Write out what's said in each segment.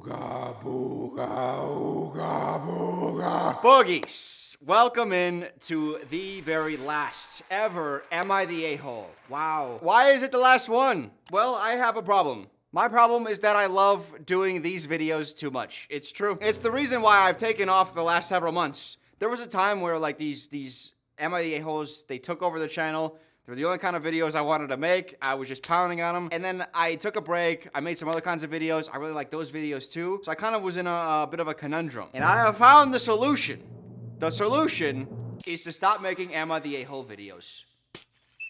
Ooga booga, ooga booga. Boogies, welcome in to the very last ever Am I the A-Hole? Wow. Why is it the last one? Well, I have a problem. My problem is that I love doing these videos too much. It's true. It's the reason why I've taken off the last several months. There was a time where like these Am I the A-Holes, they took over the channel. They were the only kind of videos I wanted to make. I was just pounding on them. And then I took a break. I made some other kinds of videos. I really like those videos too. So I kind of was in a bit of a conundrum. And I have found the solution. The solution is to stop making Am I the A-Hole videos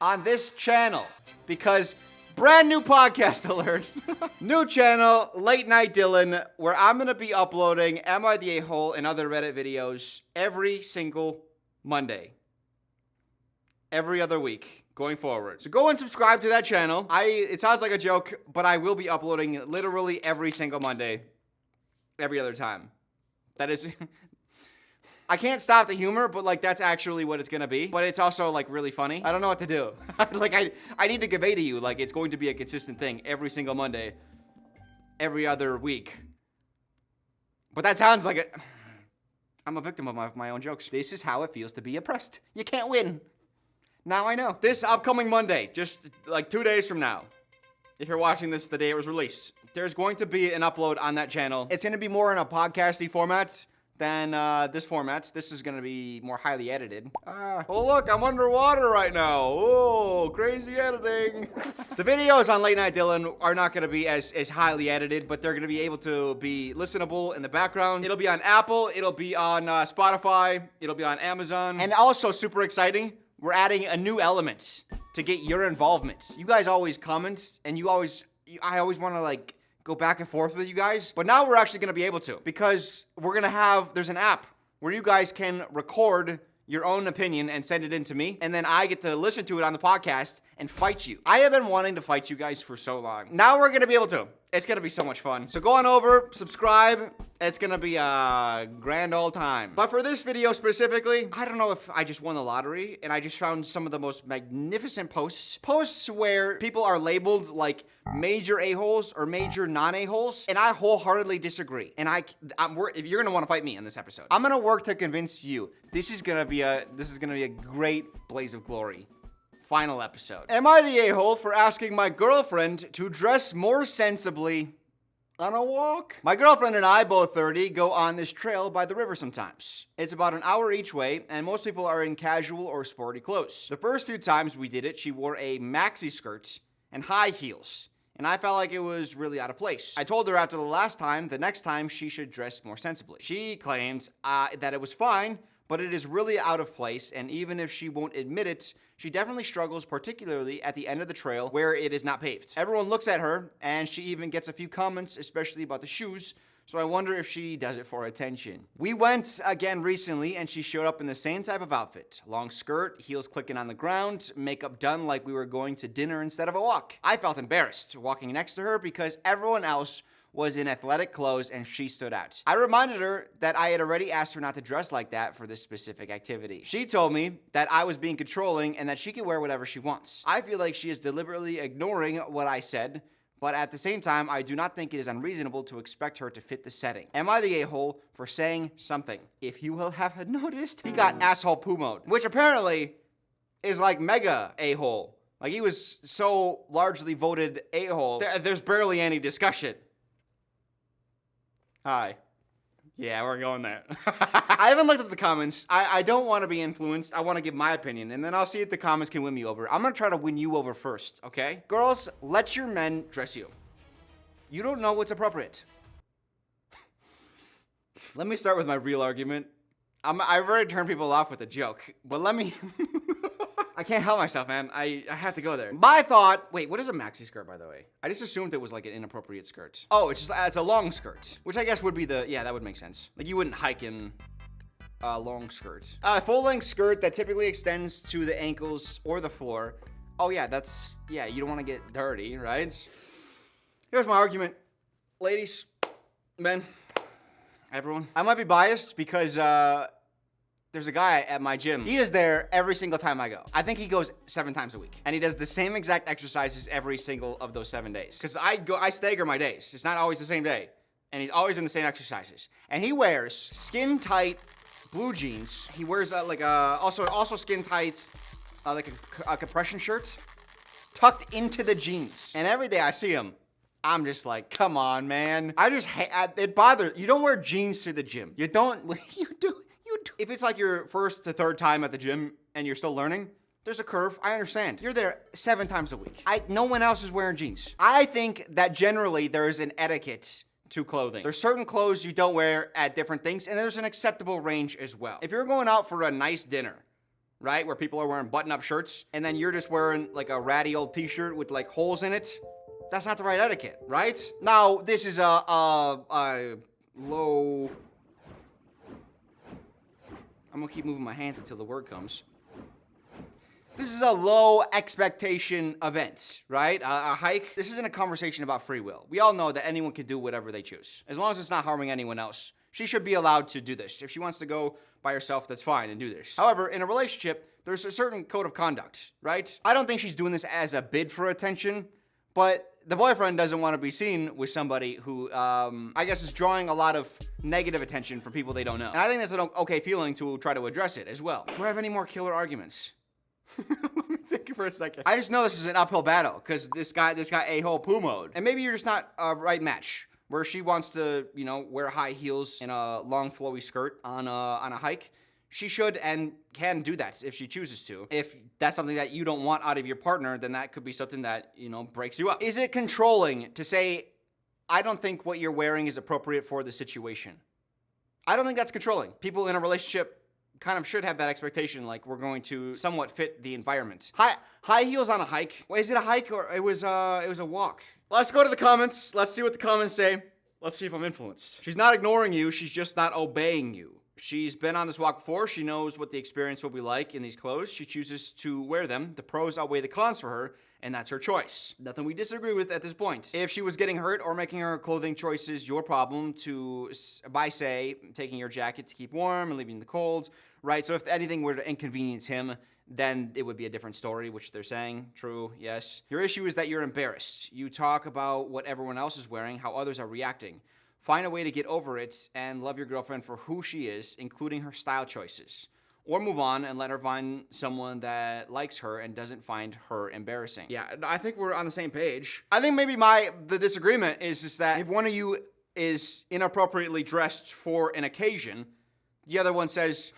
on this channel. Because brand new podcast alert. New channel, Late Night Dylan, where I'm gonna be uploading Am I the A-Hole and other Reddit videos every single Monday. Every other week going forward. So go and subscribe to that channel. It sounds like a joke, but I will be uploading literally every single Monday, every other time. That is, I can't stop the humor, but like that's actually what it's gonna be. But it's also like really funny. I don't know what to do. Like I need to convey to you, like it's going to be a consistent thing every single Monday, every other week. But that sounds like it. I'm a victim of my own jokes. This is how it feels to be oppressed. You can't win. Now I know. This upcoming Monday, just like 2 days from now, if you're watching this the day it was released, there's going to be an upload on that channel. It's going to be more in a podcasty format than this format. This is going to be more highly edited. Oh look, I'm underwater right now. Oh, crazy editing. The videos on Late Night Dylan are not going to be as highly edited, but they're going to be able to be listenable in the background. It'll be on Apple. It'll be on Spotify. It'll be on Amazon. And also super exciting, we're adding a new element to get your involvement. You guys always comment, and I always want to like go back and forth with you guys. But now we're actually gonna be able to, because there's an app where you guys can record your own opinion and send it in to me, and then I get to listen to it on the podcast and fight you. I have been wanting to fight you guys for so long. Now we're gonna be able to. It's gonna be so much fun. So go on over, subscribe. It's gonna be a grand old time. But for this video specifically, I don't know if I just won the lottery and I just found some of the most magnificent posts. Posts where people are labeled like major a-holes or major non-a-holes, and I wholeheartedly disagree. And if you're gonna want to fight me in this episode, I'm gonna work to convince you this is gonna be a great blaze of glory. Final episode. Am I the a-hole for asking my girlfriend to dress more sensibly on a walk? My girlfriend and I, both 30, go on this trail by the river sometimes. It's about an hour each way, and most people are in casual or sporty clothes. The first few times we did it, she wore a maxi skirt and high heels, and I felt like it was really out of place. I told her after the next time she should dress more sensibly. She claimed that it was fine, but it is really out of place, and even if she won't admit it, she definitely struggles, particularly at the end of the trail where it is not paved. Everyone looks at her, and she even gets a few comments, especially about the shoes, so I wonder if she does it for attention. We went again recently, and she showed up in the same type of outfit. Long skirt, heels clicking on the ground, makeup done like we were going to dinner instead of a walk. I felt embarrassed walking next to her because everyone else was in athletic clothes and she stood out. I reminded her that I had already asked her not to dress like that for this specific activity. She told me that I was being controlling and that she can wear whatever she wants. I feel like she is deliberately ignoring what I said, but at the same time, I do not think it is unreasonable to expect her to fit the setting. Am I the a-hole for saying something? If you will have noticed, he got asshole poo mode, which apparently is like mega a-hole. Like he was so largely voted a-hole, there's barely any discussion. Hi. Yeah, we're going there. I haven't looked at the comments. I don't want to be influenced. I want to give my opinion, and then I'll see if the comments can win me over. I'm going to try to win you over first, okay? Girls, let your men dress you. You don't know what's appropriate. Let me start with my real argument. I've already turned people off with a joke, but let me... I can't help myself, man. I have to go there. My thought, wait, what is a maxi skirt, by the way? I just assumed it was like an inappropriate skirt. Oh, it's a long skirt, which I guess would be that would make sense. Like you wouldn't hike in a long skirt. A full-length skirt that typically extends to the ankles or the floor. Oh yeah, you don't want to get dirty, right? Here's my argument. Ladies, men, everyone. I might be biased because, there's a guy at my gym. He is there every single time I go. I think he goes 7 times a week. And he does the same exact exercises every single of those 7 days. Because I stagger my days. It's not always the same day. and he's always in the same exercises. And he wears skin tight blue jeans. He wears also skin tight, like a compression shirt tucked into the jeans. And every day I see him, I'm just like, come on, man. It bothers. You don't wear jeans to the gym. You don't. You do. If it's like your first to third time at the gym and you're still learning, there's a curve. I understand. You're there 7 times a week. No one else is wearing jeans. I think that generally there is an etiquette to clothing. There's certain clothes you don't wear at different things, and there's an acceptable range as well. If you're going out for a nice dinner, right, where people are wearing button-up shirts, and then you're just wearing like a ratty old t-shirt with like holes in it, that's not the right etiquette, right? Now, this is a low... I'm gonna keep moving my hands until the word comes. This is a low expectation event, right? A hike. This isn't a conversation about free will. We all know that anyone can do whatever they choose. As long as it's not harming anyone else. She should be allowed to do this. If she wants to go by herself, that's fine and do this. However, in a relationship, there's a certain code of conduct, right? I don't think she's doing this as a bid for attention, but the boyfriend doesn't want to be seen with somebody who, I guess, is drawing a lot of negative attention from people they don't know. And I think that's an okay feeling to try to address it as well. Do I have any more killer arguments? Let me think for a second. I just know this is an uphill battle because this guy a-hole poo mode. And maybe you're just not a right match where she wants to, wear high heels and a long flowy skirt on a hike. She should and can do that if she chooses to. If that's something that you don't want out of your partner, then that could be something that, breaks you up. Is it controlling to say, I don't think what you're wearing is appropriate for the situation? I don't think that's controlling. People in a relationship kind of should have that expectation, like we're going to somewhat fit the environment. High heels on a hike. Well, is it a hike or it was a walk? Let's go to the comments. Let's see what the comments say. Let's see if I'm influenced. She's not ignoring you. She's just not obeying you. She's been on this walk before. She knows what the experience will be like in these clothes. She chooses to wear them. The pros outweigh the cons for her, and that's her choice. Nothing we disagree with at this point. If she was getting hurt or making her clothing choices your problem by, say, taking your jacket to keep warm and leaving the cold, right? So if anything were to inconvenience him, then it would be a different story, which they're saying. True, yes. Your issue is that you're embarrassed. You talk about what everyone else is wearing, how others are reacting. Find a way to get over it and love your girlfriend for who she is, including her style choices. Or move on and let her find someone that likes her and doesn't find her embarrassing. Yeah, I think we're on the same page. I think maybe the disagreement is just that if one of you is inappropriately dressed for an occasion, the other one says,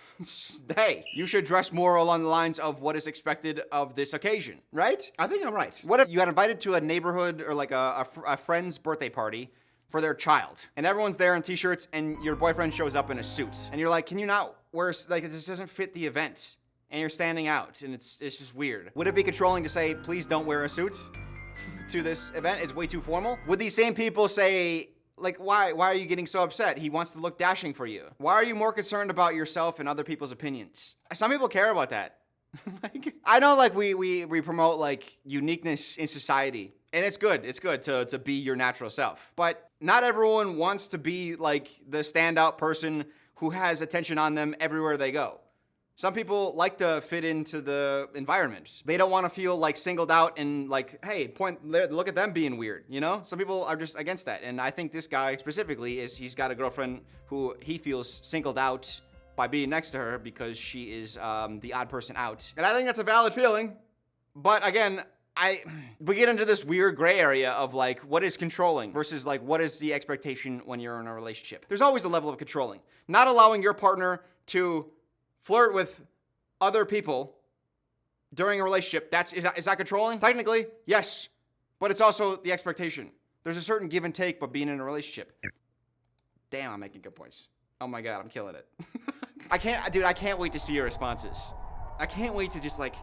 hey, you should dress more along the lines of what is expected of this occasion, right? I think I'm right. What if you got invited to a neighborhood or like a friend's birthday party for their child, and everyone's there in t-shirts, and your boyfriend shows up in a suit, and you're like, can you not wear, like, this doesn't fit the event, and you're standing out, and it's just weird. Would it be controlling to say, please don't wear a suit to this event? It's way too formal. Would these same people say, like, why are you getting so upset? He wants to look dashing for you. Why are you more concerned about yourself and other people's opinions? Some people care about that. I know, like, we promote, like, uniqueness in society. And it's good to be your natural self. But not everyone wants to be like the standout person who has attention on them everywhere they go. Some people like to fit into the environment. They don't want to feel like singled out and like, hey, look at them being weird, Some people are just against that. And I think this guy specifically he's got a girlfriend who he feels singled out by being next to her because she is the odd person out. And I think that's a valid feeling. But again, we get into this weird gray area of like what is controlling versus like what is the expectation when you're in a relationship. There's always a level of controlling. Not allowing your partner to flirt with other people during a relationship, is that controlling? Technically, yes. But it's also the expectation. There's a certain give and take, but being in a relationship. Damn, I'm making good points. Oh my God, I'm killing it. I can't wait to see your responses. I can't wait to just like,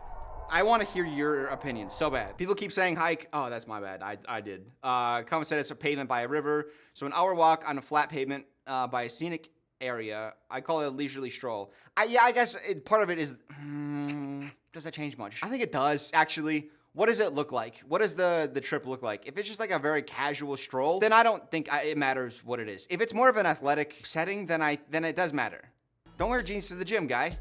I want to hear your opinions so bad. People keep saying hike. Oh, that's my bad. I did. Comment said it's a pavement by a river. So an hour walk on a flat pavement by a scenic area. I call it a leisurely stroll. I guess part of it is, does that change much? I think it does, actually. What does it look like? What does the trip look like? If it's just like a very casual stroll, then I don't think it matters what it is. If it's more of an athletic setting, then it does matter. Don't wear jeans to the gym, guy.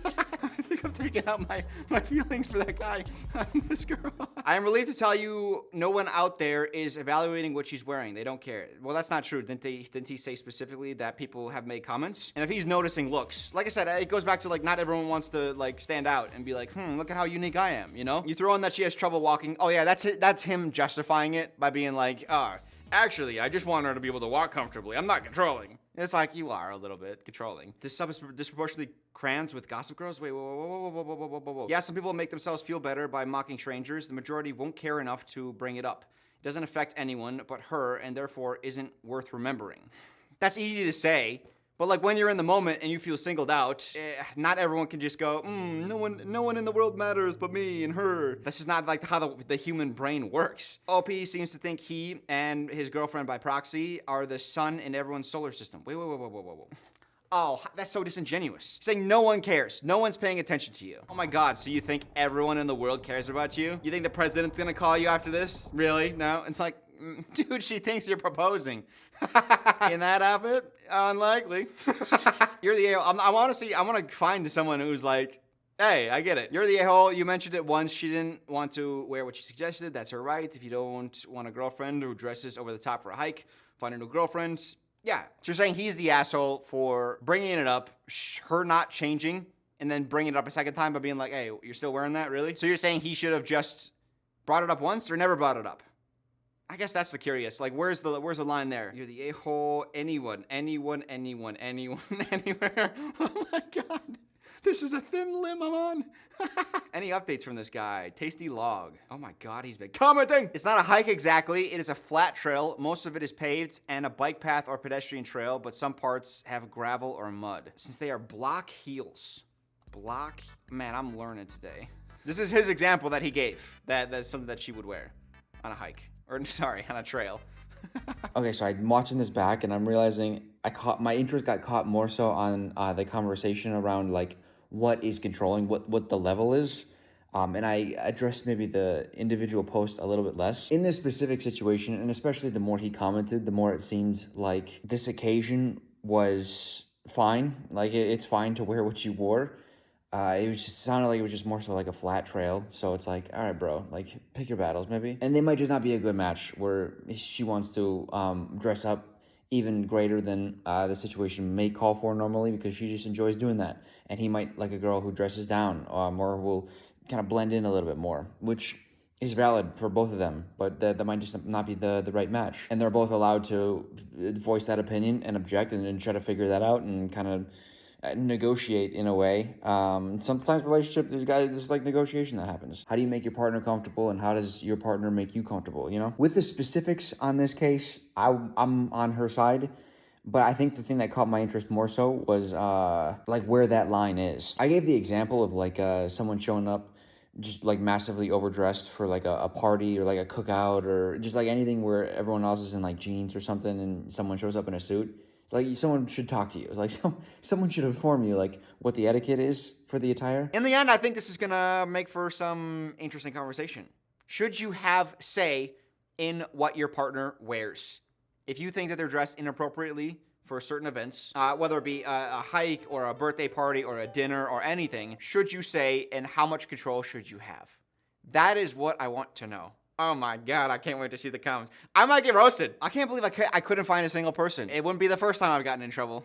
I think I'm taking out my feelings for that guy on this girl. I am relieved to tell you no one out there is evaluating what she's wearing. They don't care. Well, that's not true. Didn't he say specifically that people have made comments? And if he's noticing looks, like I said, it goes back to like not everyone wants to like stand out and be like, look at how unique I am, you know? You throw in that she has trouble walking. Oh yeah, that's it. That's him justifying it by being like, actually, I just want her to be able to walk comfortably. I'm not controlling. It's like you are a little bit controlling. This sub is disproportionately crammed with gossip girls. Wait, whoa. Yeah, some people make themselves feel better by mocking strangers. The majority won't care enough to bring it up. It doesn't affect anyone but her, and therefore isn't worth remembering. That's easy to say, but like when you're in the moment and you feel singled out, not everyone can just go, no one in the world matters but me and her. That's just not like how the human brain works. OP seems to think he and his girlfriend by proxy are the sun in everyone's solar system. Wait. Oh, that's so disingenuous. Saying no one cares. No one's paying attention to you. Oh my God, so you think everyone in the world cares about you? You think the president's gonna call you after this? Really? No? It's like, dude, she thinks you're proposing. In that outfit? Unlikely. You're the a-hole. I want to find someone who's like, hey, I get it. You're the a-hole. You mentioned it once. She didn't want to wear what you suggested. That's her right. If you don't want a girlfriend who dresses over the top for a hike, find a new girlfriend. Yeah. So you're saying he's the asshole for bringing it up, her not changing, and then bringing it up a second time by being like, hey, you're still wearing that, really? So you're saying he should have just brought it up once or never brought it up? I guess that's the curious. Like, where's the line there? You're the a-hole. Anyone, anywhere. Oh my God. This is a thin limb I'm on. Any updates from this guy? Tasty log. Oh my God, he's been commenting. It's not a hike exactly. It is a flat trail. Most of it is paved and a bike path or pedestrian trail, but some parts have gravel or mud. Since they are block heels. Man, I'm learning today. This is his example that he gave. That's something that she would wear on a hike. Or sorry, on a trail. Okay, so I'm watching this back and I'm realizing my interest got caught more so on the conversation around like what is controlling, what the level is. And I addressed maybe the individual post a little bit less. In this specific situation, and especially the more he commented, the more it seemed like this occasion was fine. Like it's fine to wear what you wore. Sounded like it was just more so like a flat trail. So it's like, all right, bro, like pick your battles maybe. And they might just not be a good match where she wants to dress up even greater than the situation may call for normally because she just enjoys doing that. And he might like a girl who dresses down or will kind of blend in a little bit more, which is valid for both of them, but that might just not be the right match. And they're both allowed to voice that opinion and object and try to figure that out and kind of negotiate in a way. Sometimes relationship, there's like negotiation that happens. How do you make your partner comfortable and how does your partner make you comfortable, you know? With the specifics on this case, I'm on her side, but I think the thing that caught my interest more so was like where that line is. I gave the example of like someone showing up just like massively overdressed for like a party or like a cookout or just like anything where everyone else is in like jeans or something and someone shows up in a suit. Like, someone should talk to you. It's like, someone should inform you, like, what the etiquette is for the attire. In the end, I think this is going to make for some interesting conversation. Should you have say in what your partner wears? If you think that they're dressed inappropriately for certain events, whether it be a hike or a birthday party or a dinner or anything, should you say and how much control should you have? That is what I want to know. Oh my God, I can't wait to see the comments. I might get roasted. I can't believe I couldn't find a single person. It wouldn't be the first time I've gotten in trouble.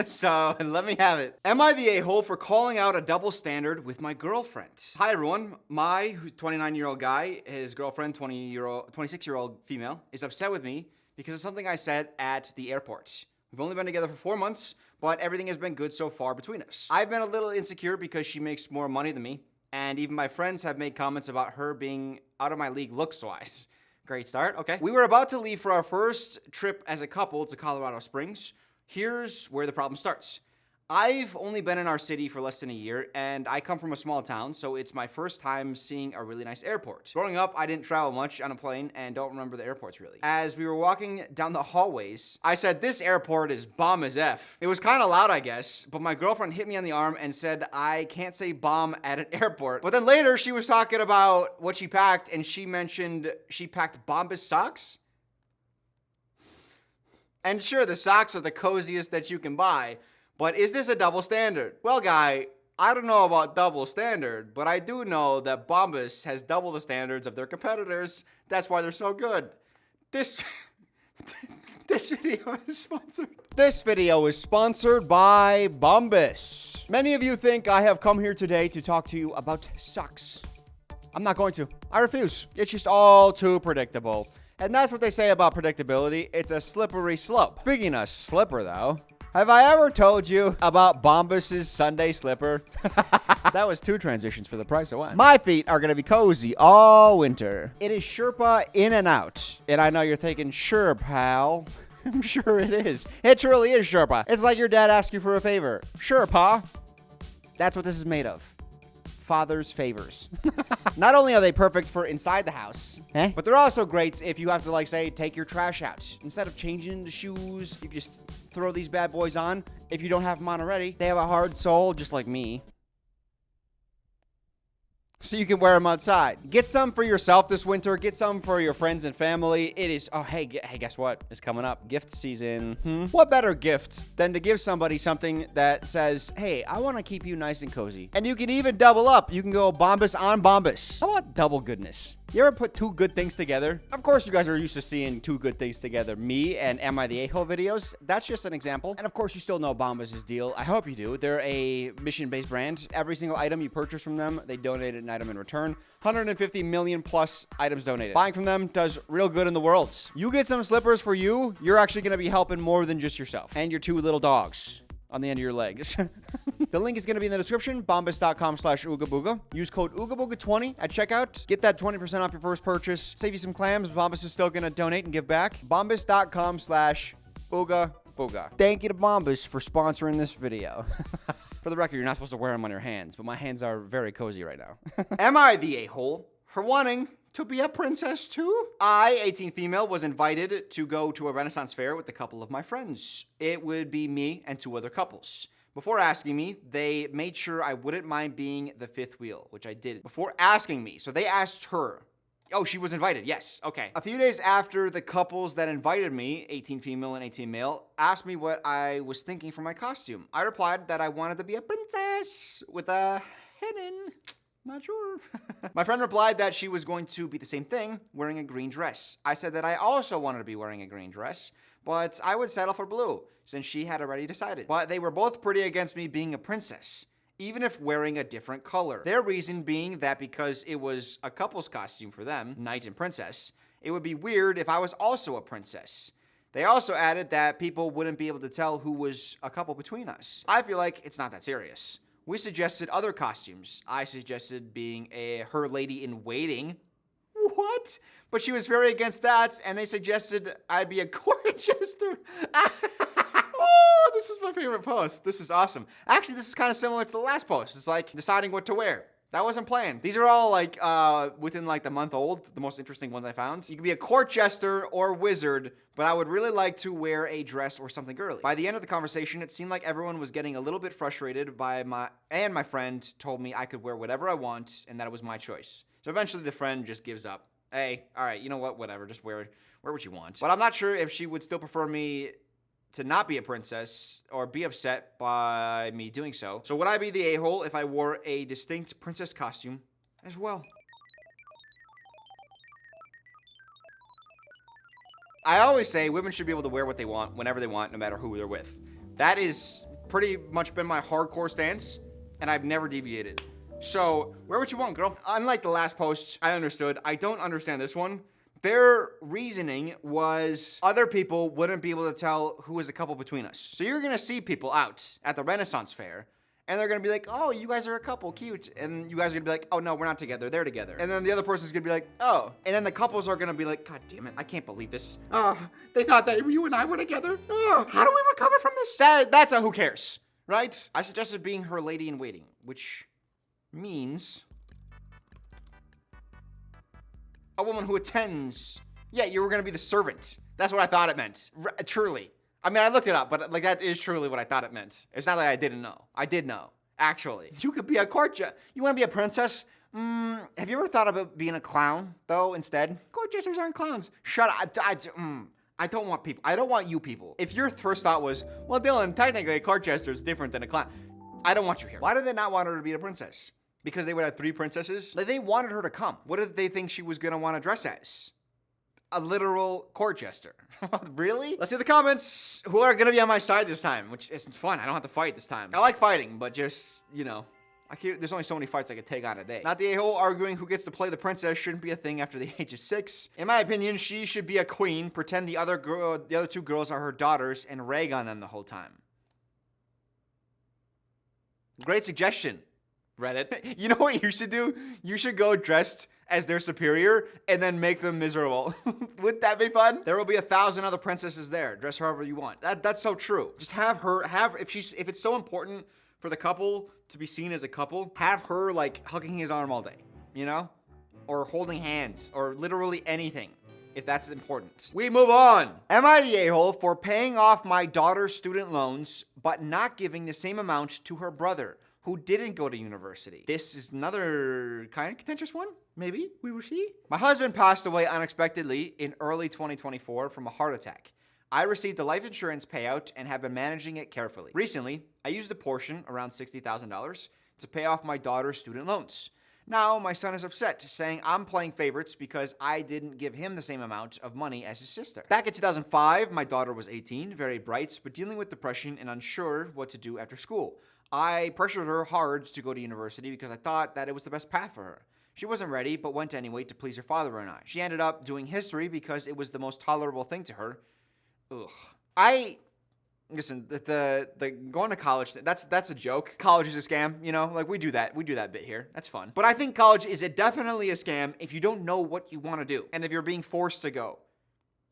So let me have it. Am I the a-hole for calling out a double standard with my girlfriend? Hi everyone. My 29-year-old guy, his girlfriend, 26-year-old female, is upset with me because of something I said at the airport. We've only been together for 4 months, but everything has been good so far between us. I've been a little insecure because she makes more money than me. And even my friends have made comments about her being out of my league looks-wise. Great start, okay. We were about to leave for our first trip as a couple to Colorado Springs. Here's where the problem starts. I've only been in our city for less than a year, and I come from a small town, so it's my first time seeing a really nice airport. Growing up, I didn't travel much on a plane and don't remember the airports really. As we were walking down the hallways, I said, this airport is bomb as F. It was kind of loud, I guess, but my girlfriend hit me on the arm and said, I can't say bomb at an airport. But then later, she was talking about what she packed, and she mentioned she packed Bombas socks. And sure, the socks are the coziest that you can buy, but is this a double standard? Well, guy, I don't know about double standard, but I do know that Bombas has double the standards of their competitors. That's why they're so good. This video is sponsored. This video is sponsored by Bombas. Many of you think I have come here today to talk to you about socks. I'm not going to. I refuse. It's just all too predictable. And that's what they say about predictability. It's a slippery slope. Speaking of slipper, though, have I ever told you about Bombas' Sunday slipper? That was 2 transitions for the price of 1. My feet are going to be cozy all winter. It is Sherpa in and out. And I know you're thinking, sure, pal. I'm sure it is. It truly is Sherpa. It's like your dad asks you for a favor. Sure, pa. That's what this is made of. Father's favors. Not only are they perfect for inside the house, but they're also great if you have to, like, say, take your trash out. Instead of changing into shoes, you can just throw these bad boys on. If you don't have them on already, they have a hard sole, just like me. So you can wear them outside. Get some for yourself this winter. Get some for your friends and family. It is, oh, hey, guess what? It's coming up. Gift season. What better gift than to give somebody something that says, hey, I want to keep you nice and cozy. And you can even double up. You can go Bombas on Bombas. How about double goodness? You ever put 2 good things together? Of course, you guys are used to seeing 2 good things together. Me and Am I the A-Hole videos. That's just an example. And of course, you still know Bombas' deal. I hope you do. They're a mission-based brand. Every single item you purchase from them, they donate an item in return. 150 million plus items donated. Buying from them does real good in the world. You get some slippers for you, you're actually going to be helping more than just yourself. And your 2 little dogs on the end of your legs. The link is going to be in the description, bombas.com/oogabooga. Use code oogabooga20 at checkout. Get that 20% off your first purchase. Save you some clams. Bombas is still going to donate and give back. Bombas.com/oogabooga. Thank you to Bombas for sponsoring this video. For the record, you're not supposed to wear them on your hands, but my hands are very cozy right now. Am I the a-hole for wanting to be a princess too? I, 18 female, was invited to go to a Renaissance fair with a couple of my friends. It would be me and 2 other couples. Before asking me, they made sure I wouldn't mind being the 5th wheel, which I did. Before asking me, so they asked her. Oh, she was invited. Yes. Okay. A few days after the couples that invited me, 18 female and 18 male, asked me what I was thinking for my costume. I replied that I wanted to be a princess with a hidden. Not sure. My friend replied that she was going to be the same thing, wearing a green dress. I said that I also wanted to be wearing a green dress, but I would settle for blue, since she had already decided. But they were both pretty against me being a princess, even if wearing a different color. Their reason being that because it was a couple's costume for them, knight and princess, it would be weird if I was also a princess. They also added that people wouldn't be able to tell who was a couple between us. I feel like it's not that serious. We suggested other costumes. I suggested being her lady in waiting. What? But she was very against that, and they suggested I be a court jester. Oh, this is my favorite post. This is awesome. Actually, this is kind of similar to the last post. It's like deciding what to wear. That wasn't planned. These are all like within like the month old, the most interesting ones I found. You could be a court jester or wizard, but I would really like to wear a dress or something girly. By the end of the conversation, it seemed like everyone was getting a little bit frustrated by my friend told me I could wear whatever I want and that it was my choice. So eventually the friend just gives up. Hey, all right, you know what? Whatever, just wear what you want. But I'm not sure if she would still prefer me to not be a princess or be upset by me doing so. So would I be the a-hole if I wore a distinct princess costume as well? I always say women should be able to wear what they want, whenever they want, no matter who they're with. That is pretty much been my hardcore stance, and I've never deviated. So wear what you want, girl. Unlike the last post, I understood. I don't understand this one. Their reasoning was other people wouldn't be able to tell who was a couple between us. So you're going to see people out at the Renaissance fair, and they're going to be like, oh, you guys are a couple, cute. And you guys are going to be like, oh, no, we're not together. They're together. And then the other person's going to be like, oh. And then the couples are going to be like, God damn it, I can't believe this. Oh, they thought that you and I were together. Oh, how do we recover from this? That's a who cares, right? I suggested being her lady in waiting, which means a woman who attends. Yeah, you were going to be the servant. That's what I thought it meant. Truly. I mean, I looked it up, but like that is truly what I thought it meant. It's not like I didn't know. I did know, actually. You could be a court jester. You want to be a princess? Have you ever thought about being a clown, though, instead? Court jesters aren't clowns. Shut up. I don't want people. I don't want you people. If your first thought was, well, Dylan, technically a court jester is different than a clown. I don't want you here. Why did they not want her to be a princess? Because they would have 3 princesses? Like, they wanted her to come. What did they think she was gonna want to dress as? A literal court jester. Really? Let's see the comments. Who are gonna be on my side this time? Which isn't fun. I don't have to fight this time. I like fighting, but just, you know, there's only so many fights I could take on a day. Not the a-hole arguing who gets to play the princess shouldn't be a thing after the age of 6. In my opinion, she should be a queen, pretend the other 2 girls are her daughters, and rag on them the whole time. Great suggestion, Reddit. You know what you should do? You should go dressed as their superior and then make them miserable. Wouldn't that be fun? There will be 1,000 other princesses there. Dress however you want. That's so true. Just have if it's so important for the couple to be seen as a couple, have her like hugging his arm all day, you know? Or holding hands, or literally anything, if that's important. We move on. Am I the a-hole for paying off my daughter's student loans, but not giving the same amount to her brother, who didn't go to university? This is another kind of contentious one. Maybe, we will see. My husband passed away unexpectedly in early 2024 from a heart attack. I received the life insurance payout and have been managing it carefully. Recently, I used a portion, around $60,000, to pay off my daughter's student loans. Now, my son is upset, saying I'm playing favorites because I didn't give him the same amount of money as his sister. Back in 2005, my daughter was 18, very bright, but dealing with depression and unsure what to do after school. I pressured her hard to go to university because I thought that it was the best path for her. She wasn't ready, but went anyway to please her father and I. She ended up doing history because it was the most tolerable thing to her. Ugh. Listen, the going to college, that's a joke. College is a scam, you know? Like, we do that bit here. That's fun. But I think college is definitely a scam if you don't know what you want to do. And if you're being forced to go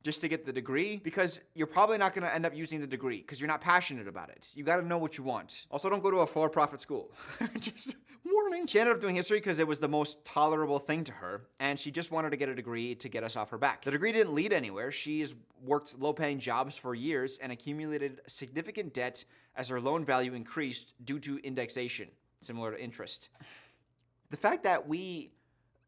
just to get the degree, because you're probably not going to end up using the degree because you're not passionate about it. You got to know what you want. Also, don't go to a for-profit school. Just warning. She ended up doing history because it was the most tolerable thing to her, and she just wanted to get a degree to get us off her back. The degree didn't lead anywhere. She's worked low-paying jobs for years and accumulated significant debt as her loan value increased due to indexation, similar to interest. The fact that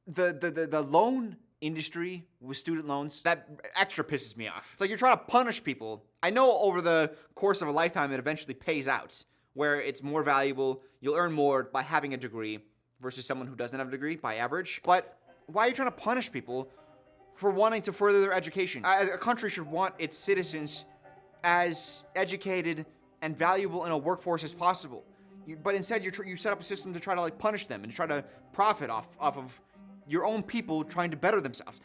the loan industry with student loans, that extra pisses me off. It's like you're trying to punish people. I know over the course of a lifetime it eventually pays out, where it's more valuable, you'll earn more by having a degree versus someone who doesn't have a degree by average. But why are you trying to punish people for wanting to further their education? A country should want its citizens as educated and valuable in a workforce as possible. But instead you set up a system to try to like punish them and try to profit off of your own people trying to better themselves.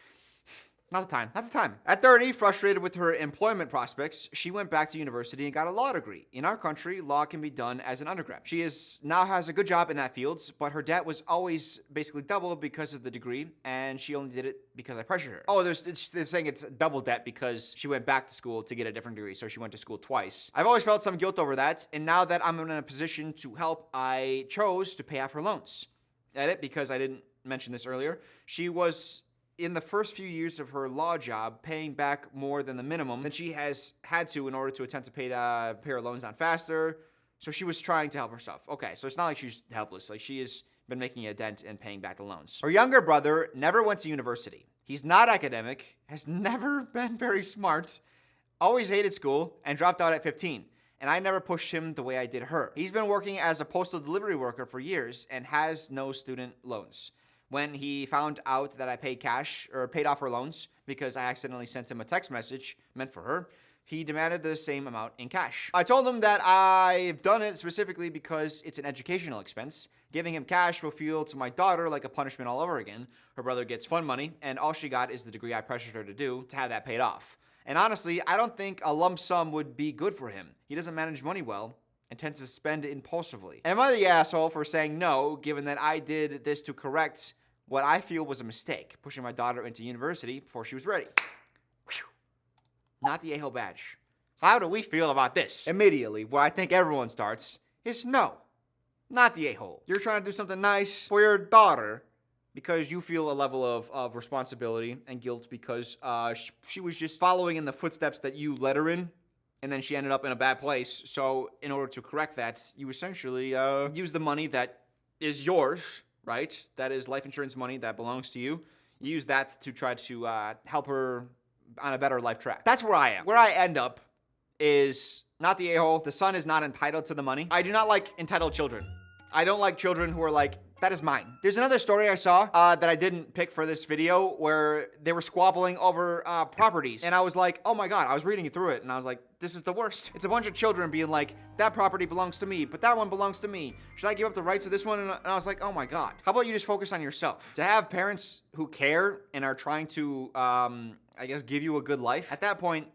Not the time. At 30, frustrated with her employment prospects, she went back to university and got a law degree. In our country, law can be done as an undergrad. She now has a good job in that field, but her debt was always basically double because of the degree, and she only did it because I pressured her. Oh, they're saying it's double debt because she went back to school to get a different degree, so she went to school twice. I've always felt some guilt over that, and now that I'm in a position to help, I chose to pay off her loans. Edit, because I didn't mention this earlier. She was in the first few years of her law job paying back more than the minimum than she has had to in order to attempt to pay her loans down faster. So she was trying to help herself. Okay, so it's not like she's helpless. Like, she has been making a dent and paying back the loans. Her younger brother never went to university. He's not academic, has never been very smart, always hated school, and dropped out at 15. And I never pushed him the way I did her. He's been working as a postal delivery worker for years and has no student loans. When he found out that I paid off her loans because I accidentally sent him a text message meant for her, he demanded the same amount in cash. I told him that I've done it specifically because it's an educational expense. Giving him cash will feel to my daughter like a punishment all over again. Her brother gets fun money, and all she got is the degree I pressured her to do to have that paid off. And honestly, I don't think a lump sum would be good for him. He doesn't manage money well and tends to spend it impulsively. Am I the asshole for saying no, given that I did this to correct what I feel was a mistake, pushing my daughter into university before she was ready? Whew. Not the a-hole badge. How do we feel about this? Immediately, where I think everyone starts is no, not the a-hole. You're trying to do something nice for your daughter because you feel a level of responsibility and guilt because she was just following in the footsteps that you led her in, and then she ended up in a bad place. So in order to correct that, you essentially use the money that is yours, right? That is life insurance money that belongs to you. You use that to try to help her on a better life track. That's where I am. Where I end up is Not the a-hole. The son is not entitled to the money. I do not like entitled children. I don't like children who are like, that is mine. There's another story I saw that I didn't pick for this video where they were squabbling over properties. And I was like, oh my God, I was reading through it and I was like, this is the worst. It's a bunch of children being like, that property belongs to me, but that one belongs to me. Should I give up the rights of this one? And I was like, oh my God. How about you just focus on yourself? To have parents who care and are trying to, I guess, give you a good life, at that point,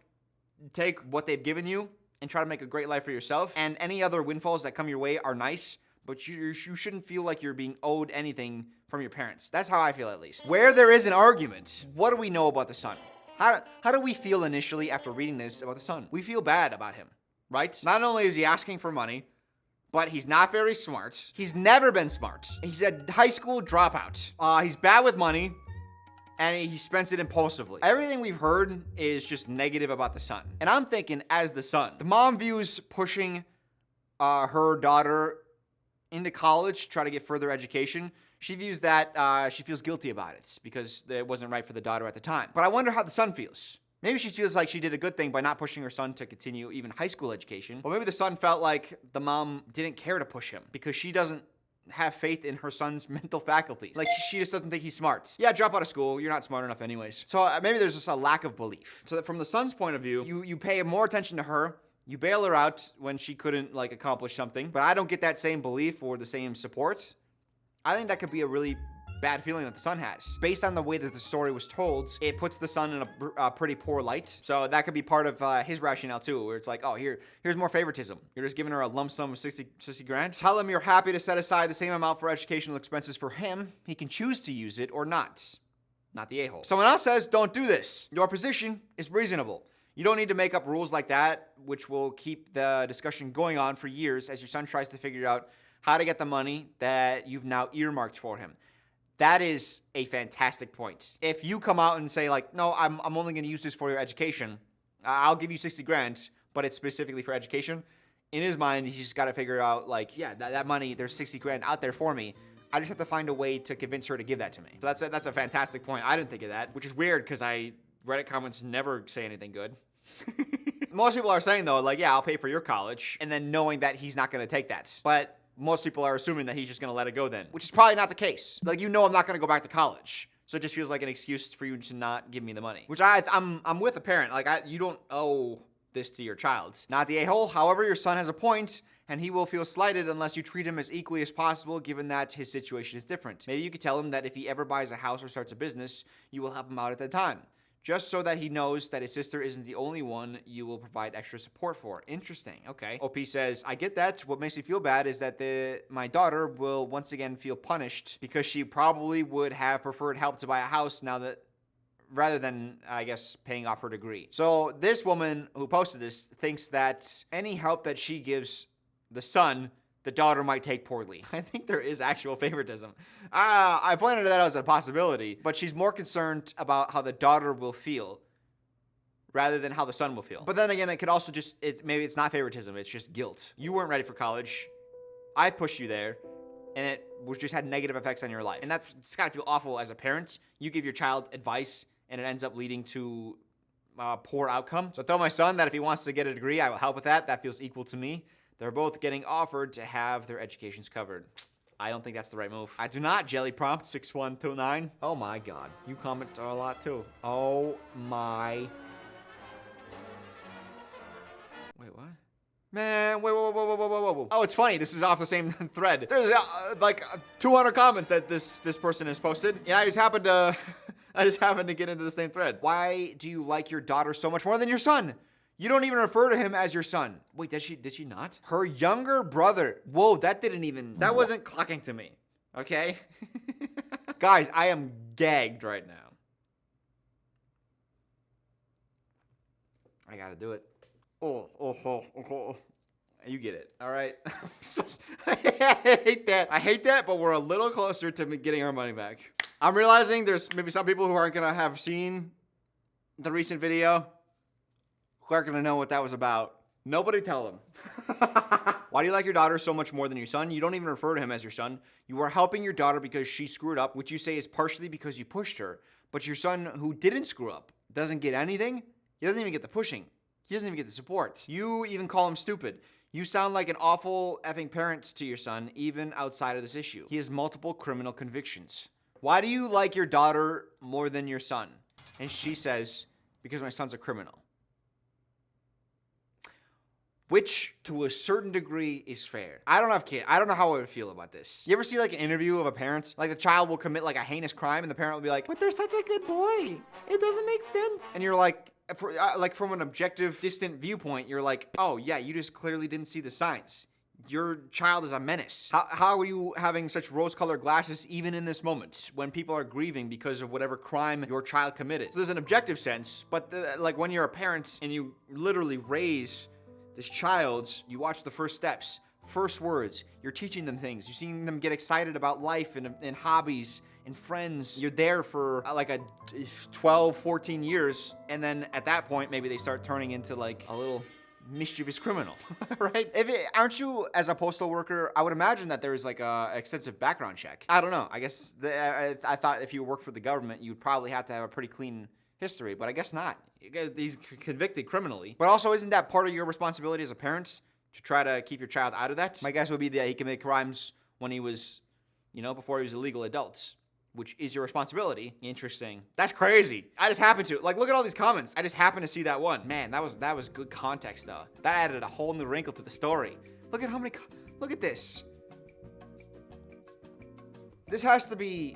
take what they've given you and try to make a great life for yourself. And any other windfalls that come your way are nice, but you shouldn't feel like you're being owed anything from your parents. That's how I feel, at least. Where there is an argument, what do we know about the son? How do we feel initially after reading this about the son? We feel bad about him, right? Not only is he asking for money, but he's not very smart. He's never been smart. He's a high school dropout. He's bad with money, and he spends it impulsively. Everything we've heard is just negative about the son. And I'm thinking, as the son, the mom views pushing her daughter into college, try to get further education. She views that, she feels guilty about it because it wasn't right for the daughter at the time. But I wonder how the son feels. Maybe she feels like she did a good thing by not pushing her son to continue even high school education. Or maybe the son felt like the mom didn't care to push him because she doesn't have faith in her son's mental faculties. Like, she just doesn't think he's smart. Yeah, drop out of school. You're not smart enough anyways. So maybe there's just a lack of belief. So that from the son's point of view, you pay more attention to her. You bail her out when she couldn't, like, accomplish something. But I don't get that same belief or the same support. I think that could be a really bad feeling that the son has. Based on the way that the story was told, it puts the son in a pretty poor light. So that could be part of his rationale too, where it's like, oh, here's more favoritism. You're just giving her a lump sum of 60 grand. Tell him you're happy to set aside the same amount for educational expenses for him. He can choose to use it or not. Not the a-hole. Someone else says, don't do this. Your position is reasonable. You don't need to make up rules like that, which will keep the discussion going on for years as your son tries to figure out how to get the money that you've now earmarked for him. That is a fantastic point. If you come out and say, like, no, I'm only going to use this for your education, I'll give you 60 grand, but it's specifically for education. In his mind, he's just got to figure out, like, yeah, that money, there's 60 grand out there for me. I just have to find a way to convince her to give that to me. So that's a fantastic point. I didn't think of that, which is weird because Reddit comments never say anything good. Most people are saying, though, like, yeah, I'll pay for your college, and then knowing that he's not going to take that. But most people are assuming that he's just going to let it go then, which is probably not the case. Like, I'm not going to go back to college. So it just feels like an excuse for you to not give me the money, which I'm with a parent. Like, you don't owe this to your child. Not the a-hole. However, your son has a point, and he will feel slighted unless you treat him as equally as possible, given that his situation is different. Maybe you could tell him that if he ever buys a house or starts a business, you will help him out at the time, just so that he knows that his sister isn't the only one you will provide extra support for. Interesting. Okay. OP says, I get that. What makes me feel bad is that my daughter will once again feel punished because she probably would have preferred help to buy a house rather than, I guess, paying off her degree. So this woman who posted this thinks that any help that she gives the son, the daughter might take poorly. I think there is actual favoritism. I pointed that out as a possibility, but she's more concerned about how the daughter will feel rather than how the son will feel. But then again, it could also maybe it's not favoritism, it's just guilt. You weren't ready for college. I pushed you there, and it just had negative effects on your life. And it's gotta feel awful as a parent. You give your child advice, and it ends up leading to a poor outcome. So I tell my son that if he wants to get a degree, I will help with that. That feels equal to me. They're both getting offered to have their educations covered. I don't think that's the right move. I do not. Jelly prompt 6129. Oh my God. You comment a lot too. Oh my. Wait, what? Man, whoa. Oh, it's funny. This is off the same thread. There's like 200 comments that this person has posted. And I just happened to get into the same thread. Why do you like your daughter so much more than your son? You don't even refer to him as your son. Wait, did she not? Her younger brother. Whoa, that wasn't clocking to me. Okay? Guys, I am gagged right now. I gotta do it. Oh. You get it, all right? I hate that. I hate that, but we're a little closer to getting our money back. I'm realizing there's maybe some people who aren't gonna have seen the recent video who aren't going to know what that was about. Nobody tell them. Why do you like your daughter so much more than your son? You don't even refer to him as your son. You are helping your daughter because she screwed up, which you say is partially because you pushed her. But your son, who didn't screw up, doesn't get anything. He doesn't even get the pushing. He doesn't even get the support. You even call him stupid. You sound like an awful effing parent to your son, even outside of this issue. He has multiple criminal convictions. Why do you like your daughter more than your son? And she says, because my son's a criminal. Which, to a certain degree, is fair. I don't have kids. I don't know how I would feel about this. You ever see like an interview of a parent? Like the child will commit like a heinous crime and the parent will be like, but they're such a good boy. It doesn't make sense. And you're like, like from an objective, distant viewpoint, you're like, oh yeah, you just clearly didn't see the signs. Your child is a menace. How are you having such rose-colored glasses even in this moment when people are grieving because of whatever crime your child committed? So there's an objective sense, but like when you're a parent and you literally raise this child, you watch the first steps, first words, you're teaching them things, you're seeing them get excited about life and hobbies and friends. You're there for like a 12, 14 years, and then at that point, maybe they start turning into like a little mischievous criminal, right? Aren't you, as a postal worker, I would imagine that there's like a extensive background check. I don't know. I guess I thought if you work for the government, you'd probably have to have a pretty clean history, but I guess not. He's convicted criminally. But also, isn't that part of your responsibility as a parent to try to keep your child out of that? My guess would be that he committed crimes when he was, before he was a legal adult, which is your responsibility. Interesting. That's crazy. I just happened to, look at all these comments. I just happened to see that one. Man, that was good context though. That added a whole new wrinkle to the story. Look at how many, look at this. This has to be,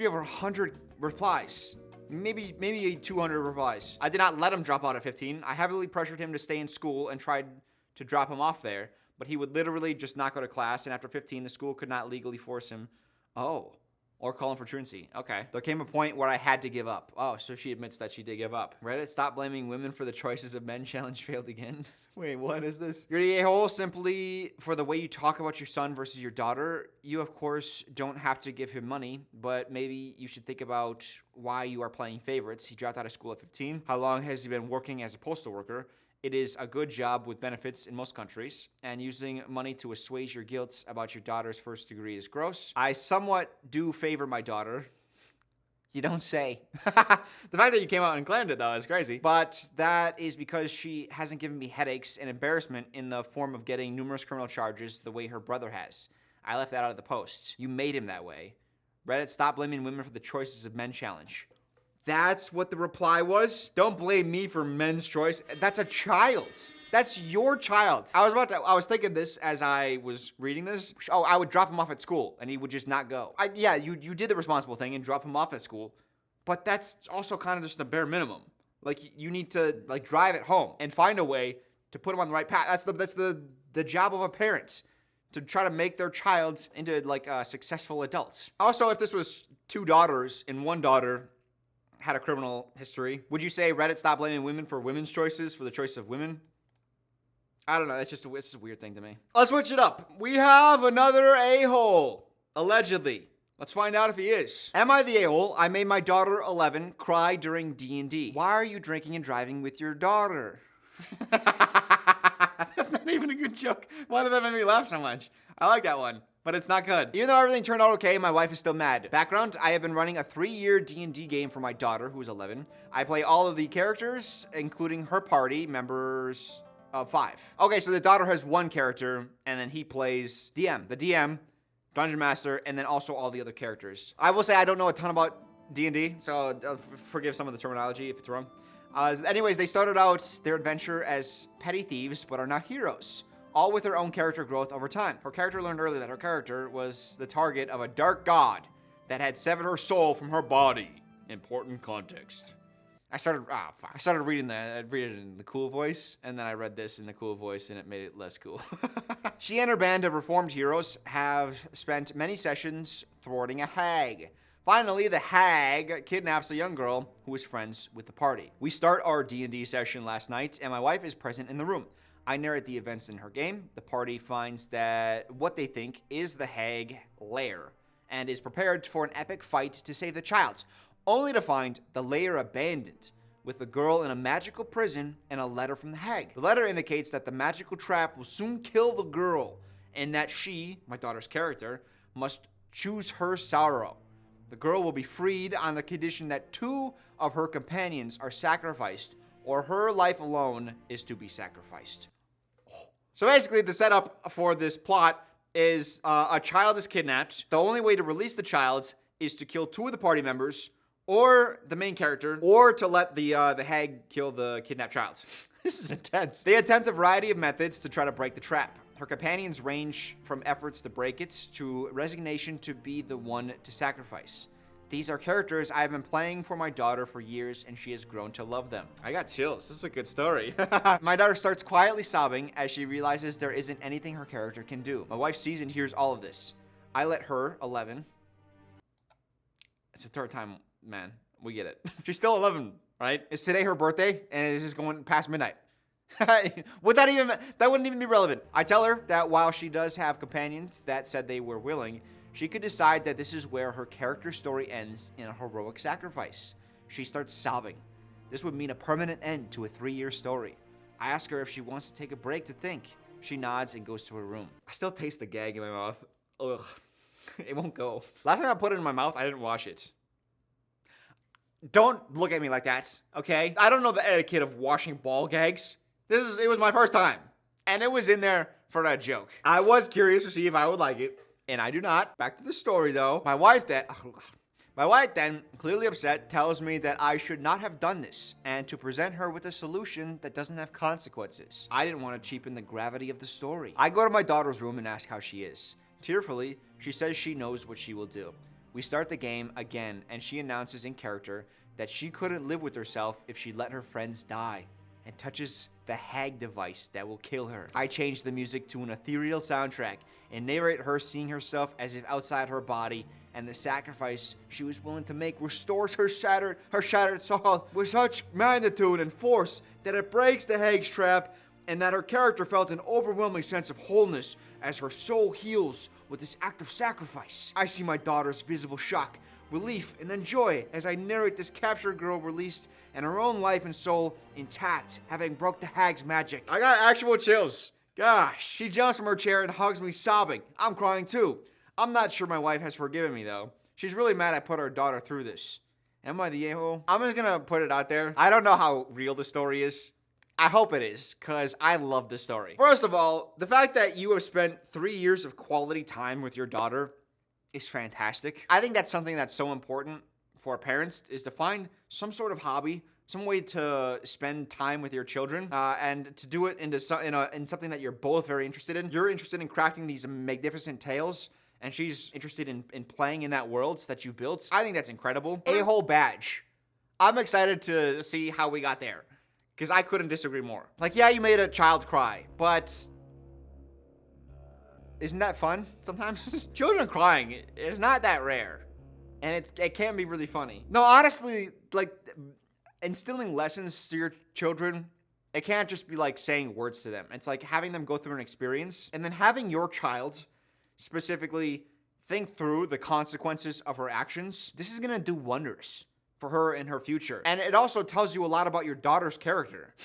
over 100 replies. Maybe 200 replies. I did not let him drop out at 15. I heavily pressured him to stay in school and tried to drop him off there, but he would literally just not go to class, and after 15, the school could not legally force him. Oh, or call him for truancy. Okay. There came a point where I had to give up. Oh, so she admits that she did give up. Reddit, stop blaming women for the choices of men challenge failed again. Wait, what is this? You're the a-hole simply for the way you talk about your son versus your daughter. You, of course, don't have to give him money, but maybe you should think about why you are playing favorites. He dropped out of school at 15. How long has he been working as a postal worker? It is a good job with benefits in most countries, and using money to assuage your guilt about your daughter's first degree is gross. I somewhat do favor my daughter. You don't say. The fact that you came out and claimed it, though, is crazy. But that is because she hasn't given me headaches and embarrassment in the form of getting numerous criminal charges the way her brother has. I left that out of the post. You made him that way. Reddit, stop blaming women for the choices of men challenge. That's what the reply was? Don't blame me for men's choice. That's a child. That's your child. I was thinking this as I was reading this. Oh, I would drop him off at school and he would just not go. Yeah, you did the responsible thing and drop him off at school, but that's also kind of just the bare minimum. Like, you need to drive it home and find a way to put him on the right path. That's the job of a parent, to try to make their child into successful adults. Also, if this was two daughters and one daughter had a criminal history, would you say Reddit stop blaming women for women's choices for the choice of women? I don't know. It's just a weird thing to me. Let's switch it up. We have another a-hole. Allegedly. Let's find out if he is. Am I the a-hole? I made my daughter, 11, cry during D&D. Why are you drinking and driving with your daughter? That's not even a good joke. Why did that make me laugh so much? I like that one, but it's not good. Even though everything turned out okay, my wife is still mad. Background, I have been running a 3-year D&D game for my daughter, who is 11. I play all of the characters, including her party members of 5. Okay, so the daughter has one character, and then he plays the DM, Dungeon Master, and then also all the other characters. I will say I don't know a ton about D&D, so forgive some of the terminology if it's wrong. Anyways, they started out their adventure as petty thieves, but are now heroes, all with their own character growth over time. Her character learned early that her character was the target of a dark god that had severed her soul from her body. Important context. I started reading it in the cool voice, and then I read this in the cool voice, and it made it less cool. She and her band of reformed heroes have spent many sessions thwarting a hag. Finally, the hag kidnaps a young girl who is friends with the party. We start our D&D session last night, and my wife is present in the room. I narrate the events in her game. The party finds that what they think is the hag lair, and is prepared for an epic fight to save the child, only to find the lair abandoned, with the girl in a magical prison and a letter from the hag. The letter indicates that the magical trap will soon kill the girl, and that she, my daughter's character, must choose her sorrow. The girl will be freed on the condition that 2 of her companions are sacrificed, or her life alone is to be sacrificed. So basically, the setup for this plot is a child is kidnapped. The only way to release the child is to kill 2 of the party members, or the main character, or to let the hag kill the kidnapped child. This is intense. They attempt a variety of methods to try to break the trap. Her companions range from efforts to break it to resignation to be the one to sacrifice. These are characters I have been playing for my daughter for years, and she has grown to love them. I got chills. This is a good story. My daughter starts quietly sobbing as she realizes there isn't anything her character can do. My wife sees and hears all of this. I let her, 11. It's the 3rd time, man. We get it. She's still 11, right? It's today her birthday, and it's just going past midnight. That wouldn't even be relevant. I tell her that while she does have companions that said they were willing, she could decide that this is where her character story ends in a heroic sacrifice. She starts sobbing. This would mean a permanent end to a 3-year story. I ask her if she wants to take a break to think. She nods and goes to her room. I still taste the gag in my mouth. Ugh. It won't go. Last time I put it in my mouth, I didn't wash it. Don't look at me like that, okay? I don't know the etiquette of washing ball gags. It was my first time, and it was in there for a joke. I was curious to see if I would like it, and I do not. Back to the story, though. My wife then, clearly upset, tells me that I should not have done this, and to present her with a solution that doesn't have consequences. I didn't want to cheapen the gravity of the story. I go to my daughter's room and ask how she is. Tearfully, she says she knows what she will do. We start the game again, and she announces in character that she couldn't live with herself if she let her friends die, and touches the hag device that will kill her. I change the music to an ethereal soundtrack and narrate her seeing herself as if outside her body, and the sacrifice she was willing to make restores her shattered soul with such magnitude and force that it breaks the hag's trap, and that her character felt an overwhelming sense of wholeness as her soul heals with this act of sacrifice. I see my daughter's visible shock, relief, and then joy as I narrate this captured girl released and her own life and soul intact, having broke the hag's magic. I got actual chills. Gosh, she jumps from her chair and hugs me sobbing. I'm crying too. I'm not sure my wife has forgiven me though. She's really mad I put her daughter through this. Am I the a-hole? I'm just gonna put it out there. I don't know how real the story is. I hope it is, because I love this story. First of all, the fact that you have spent 3 years of quality time with your daughter is fantastic. I think that's something that's so important for parents, is to find some sort of hobby, some way to spend time with your children, and to do it in something that you're both very interested in. You're interested in crafting these magnificent tales, and she's interested in playing in that world that you've built. I think that's incredible. A-hole badge. I'm excited to see how we got there, because I couldn't disagree more. Like, yeah, you made a child cry, but isn't that fun sometimes? Children crying is not that rare, and it can be really funny. No, honestly, like, instilling lessons to your children, it can't just be like saying words to them. It's like having them go through an experience, and then having your child specifically think through the consequences of her actions. This is gonna do wonders for her in her future. And it also tells you a lot about your daughter's character.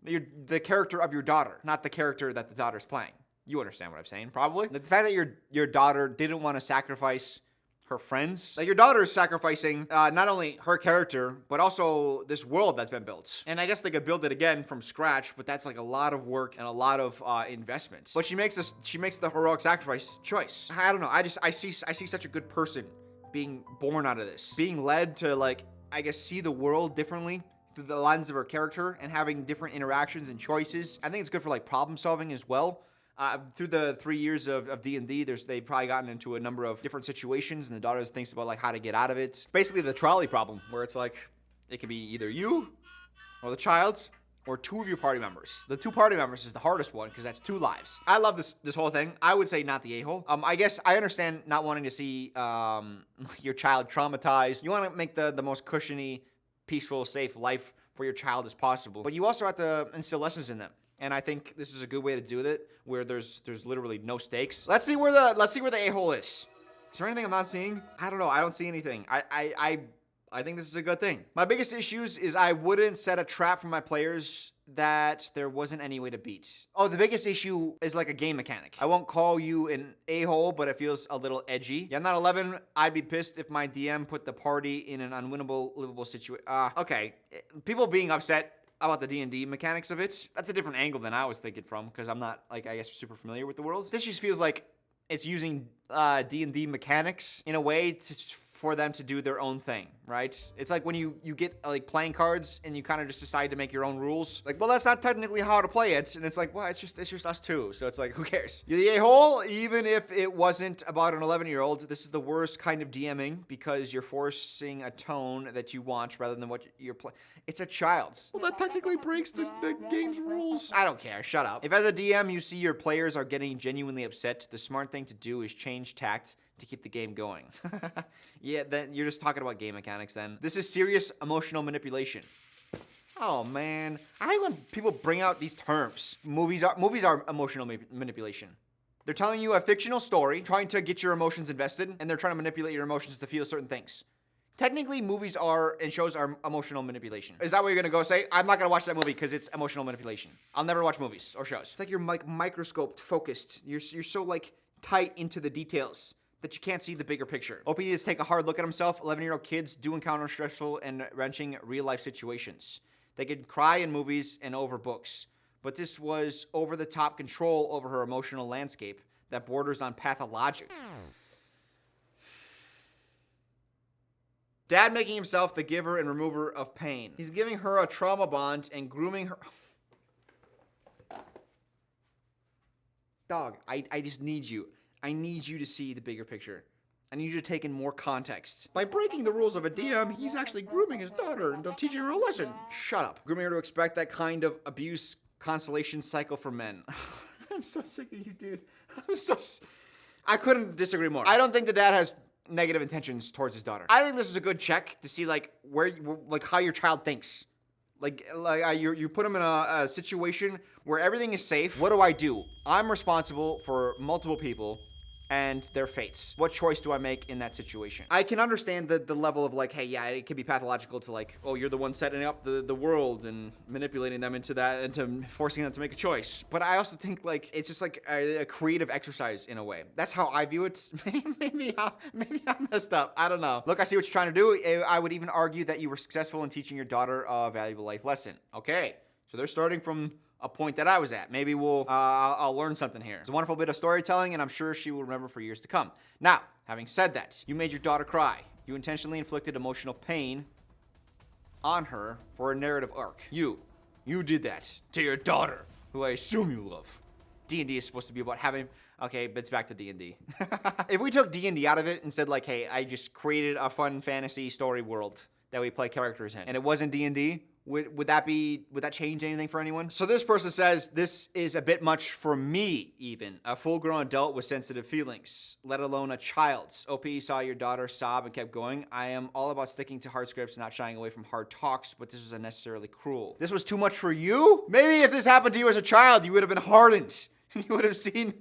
The character of your daughter, not the character that the daughter's playing. You understand what I'm saying, probably. The fact that your daughter didn't want to sacrifice her friends. Like, your daughter is sacrificing not only her character, but also this world that's been built. And I guess they could build it again from scratch, but that's like a lot of work and a lot of investment. But she makes the heroic sacrifice choice. I don't know. I see such a good person being born out of this, being led to, like, I guess, see the world differently through the lens of her character and having different interactions and choices. I think it's good for, like, problem solving as well. Through the 3 years of D&D, they've probably gotten into a number of different situations, and the daughter thinks about, like, how to get out of it. Basically the trolley problem, where it's like, it could be either you or the child's or 2 of your party members. The 2 party members is the hardest one, because that's 2 lives. I love this whole thing. I would say not the a-hole. I guess I understand not wanting to see your child traumatized. You want to make the most cushiony, peaceful, safe life for your child as possible. But you also have to instill lessons in them. And I think this is a good way to do it, where there's literally no stakes. Let's see where the a-hole is. Is there anything I'm not seeing? I don't know. I don't see anything. I think this is a good thing. My biggest issues is I wouldn't set a trap for my players that there wasn't any way to beat. Oh, the biggest issue is like a game mechanic. I won't call you an a-hole, but it feels a little edgy. Yeah, I'm not 11. I'd be pissed if my DM put the party in an unwinnable, livable situation. Okay. People being upset about the D&D mechanics of it, that's a different angle than I was thinking from, because I'm not, like, I guess, super familiar with the world. This just feels like it's using D&D mechanics in a way for them to do their own thing, right? It's like when you get like playing cards and you kind of just decide to make your own rules. Like, well, that's not technically how to play it. And it's like, well, it's just us two. So it's like, who cares? You're the a-hole, even if it wasn't about an 11-year-old. This is the worst kind of DMing because you're forcing a tone that you want rather than what you're playing. It's a child's. Well, that technically breaks the game's rules. I don't care. Shut up. If as a DM you see your players are getting genuinely upset, the smart thing to do is change tact to keep the game going. Yeah, then you're just talking about game mechanics then. This is serious emotional manipulation. Oh man, I hate when people bring out these terms. Movies are emotional manipulation. They're telling you a fictional story, trying to get your emotions invested, and they're trying to manipulate your emotions to feel certain things. Technically, movies are and shows are emotional manipulation. Is that what you're gonna go say? I'm not gonna watch that movie because it's emotional manipulation. I'll never watch movies or shows. It's like you're like microscoped, focused. You're so like tight into the details that you can't see the bigger picture. OP needs to take a hard look at himself. 11-year-old kids do encounter stressful and wrenching real-life situations. They can cry in movies and over books, but this was over-the-top control over her emotional landscape that borders on pathologic. Dad making himself the giver and remover of pain. He's giving her a trauma bond and grooming her. Dog, I just need you. I need you to see the bigger picture. I need you to take in more context. By breaking the rules of a DM, he's actually grooming his daughter and teaching her a lesson. Shut up. Grooming her to expect that kind of abuse constellation cycle for men. I'm so sick of you, dude. I couldn't disagree more. I don't think the dad has negative intentions towards his daughter. I think this is a good check to see like how your child thinks. You put him in a situation where everything is safe. What do? I'm responsible for multiple people and their fates. What choice do I make in that situation? I can understand the level of like, hey, yeah, it can be pathological to like, oh, you're the one setting up the world and manipulating them into that, into forcing them to make a choice. But I also think like, it's just like a creative exercise in a way. That's how I view it. Maybe I'm messed up. I don't know. Look, I see what you're trying to do. I would even argue that you were successful in teaching your daughter a valuable life lesson. Okay, so they're starting from a point that I was at. Maybe I'll learn something here. It's a wonderful bit of storytelling, and I'm sure she will remember for years to come. Now, having said that, you made your daughter cry. You intentionally inflicted emotional pain on her for a narrative arc. You did that to your daughter, who I assume you love. D&D is supposed to be about having... Okay, but it's back to D&D. If we took D&D out of it and said like, hey, I just created a fun fantasy story world that we play characters in, and it wasn't D&D, would that change anything for anyone? So this person says, this is a bit much for me, even. A full-grown adult with sensitive feelings, let alone a child's. OP saw your daughter sob and kept going. I am all about sticking to hard scripts, not shying away from hard talks, but this was unnecessarily cruel. This was too much for you? Maybe if this happened to you as a child, you would have been hardened. You would have seen...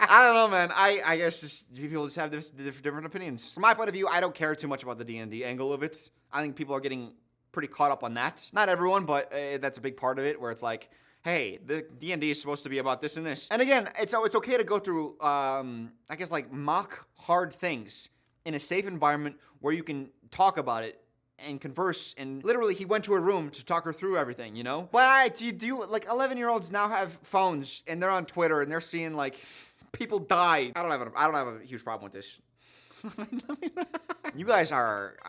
I don't know, man. I guess just people just have different opinions. From my point of view, I don't care too much about the D&D angle of it. I think people are getting pretty caught up on that. Not everyone, but that's a big part of it, where it's like, hey, the D&D is supposed to be about this and this. And again, it's okay to go through, I guess, like mock hard things in a safe environment where you can talk about it and converse. And literally, he went to her room to talk her through everything, you know? But do like 11-year-olds now have phones and they're on Twitter and they're seeing like people die. I don't have a huge problem with this.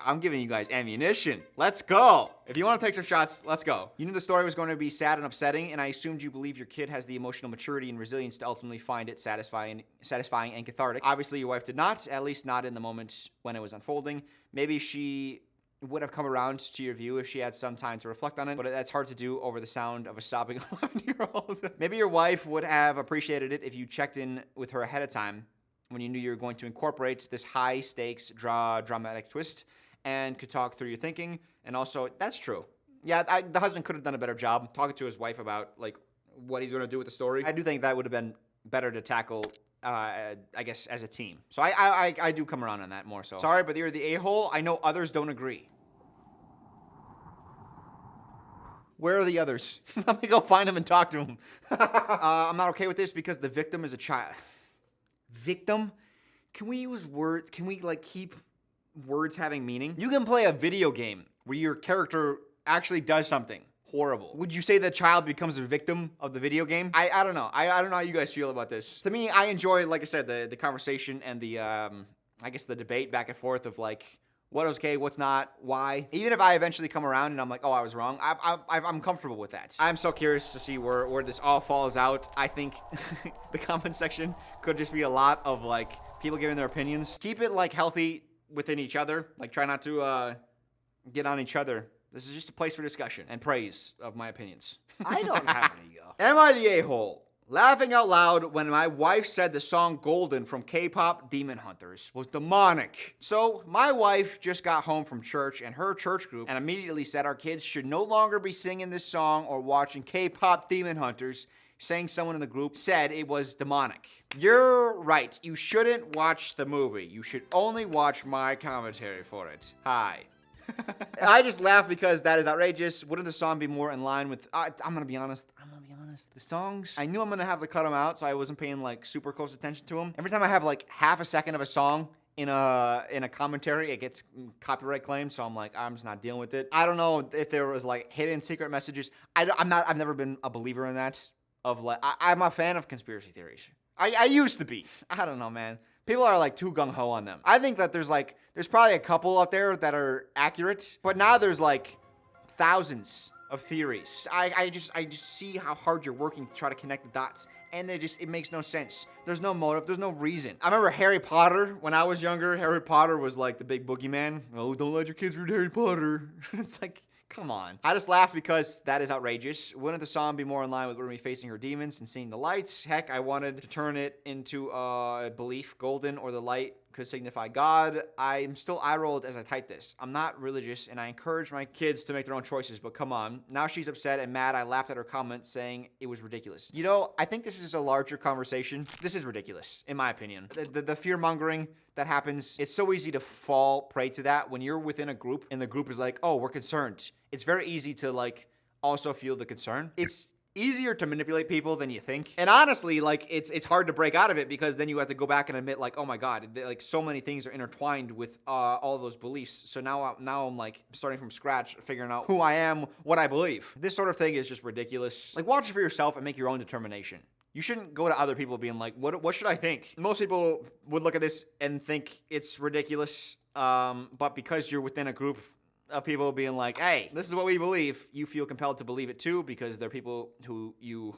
I'm giving you guys ammunition. Let's go. If you want to take some shots, let's go. You knew the story was going to be sad and upsetting, and I assumed you believe your kid has the emotional maturity and resilience to ultimately find it satisfying and cathartic. Obviously, your wife did not, at least not in the moment when it was unfolding. Maybe she would have come around to your view if she had some time to reflect on it, but that's hard to do over the sound of a sobbing 11-year-old. Maybe your wife would have appreciated it if you checked in with her ahead of time, when you knew you were going to incorporate this high-stakes dramatic twist and could talk through your thinking. And also, that's true. Yeah, the husband could have done a better job talking to his wife about like what he's going to do with the story. I do think that would have been better to tackle, I guess, as a team. So I do come around on that more so. Sorry, but you're the a-hole. I know others don't agree. Where are the others? Let me go find them and talk to them. I'm not okay with this because the victim is a child. Victim? Can we use words? Can we like keep words having meaning? You can play a video game where your character actually does something horrible. Would you say the child becomes a victim of the video game? I don't know. I don't know how you guys feel about this. To me, I enjoy, like I said, the conversation and the, I guess the debate back and forth of like, what is okay, what's not, why. Even if I eventually come around and I'm like, oh, I was wrong, I'm comfortable with that. I'm so curious to see where this all falls out. I think the comment section could just be a lot of like people giving their opinions. Keep it like healthy within each other. Like try not to get on each other. This is just a place for discussion and praise of my opinions. I don't have an ego. Am I the a-hole? Laughing out loud when my wife said the song Golden from K-pop Demon Hunters was demonic. So my wife just got home from church and her church group and immediately said our kids should no longer be singing this song or watching K-pop Demon Hunters, saying someone in the group said it was demonic. You're right. You shouldn't watch the movie. You should only watch my commentary for it. Hi. I just laugh because that is outrageous. Wouldn't the song be more in line with... I'm gonna be honest. The songs, I knew I'm gonna have to cut them out, so I wasn't paying like super close attention to them. Every time I have like half a second of a song in a commentary, it gets copyright claimed, so I'm like, I'm just not dealing with it. I don't know if there was like hidden secret messages. I've never been a believer in that. Of like, I'm a fan of conspiracy theories. I used to be. I don't know, man. People are like too gung-ho on them. I think that there's probably a couple out there that are accurate, but now there's like thousands of theories. I just see how hard you're working to try to connect the dots, and it makes no sense. There's no motive, there's no reason. I remember Harry Potter, when I was younger, Harry Potter was like the big boogeyman. Oh, don't let your kids read Harry Potter. It's like, come on. I just laugh because that is outrageous. Wouldn't the song be more in line with me facing her demons and seeing the lights? Heck, I wanted to turn it into a belief. Golden or the light could signify God. I'm still eye-rolled as I type this. I'm not religious, and I encourage my kids to make their own choices, but come on. Now she's upset and mad. I laughed at her comment saying it was ridiculous. You know, I think this is a larger conversation. This is ridiculous, in my opinion. The fear-mongering that happens, it's so easy to fall prey to that when you're within a group, and the group is like, oh, we're concerned. It's very easy to, like, also feel the concern. It's easier to manipulate people than you think. And honestly, like, it's hard to break out of it because then you have to go back and admit, like, oh my God, like, so many things are intertwined with all of those beliefs. So now I'm, like, starting from scratch, figuring out who I am, what I believe. This sort of thing is just ridiculous. Like, watch it for yourself and make your own determination. You shouldn't go to other people being like, what should I think? Most people would look at this and think it's ridiculous, but because you're within a group of people being like, hey, this is what we believe, you feel compelled to believe it too because they're people who you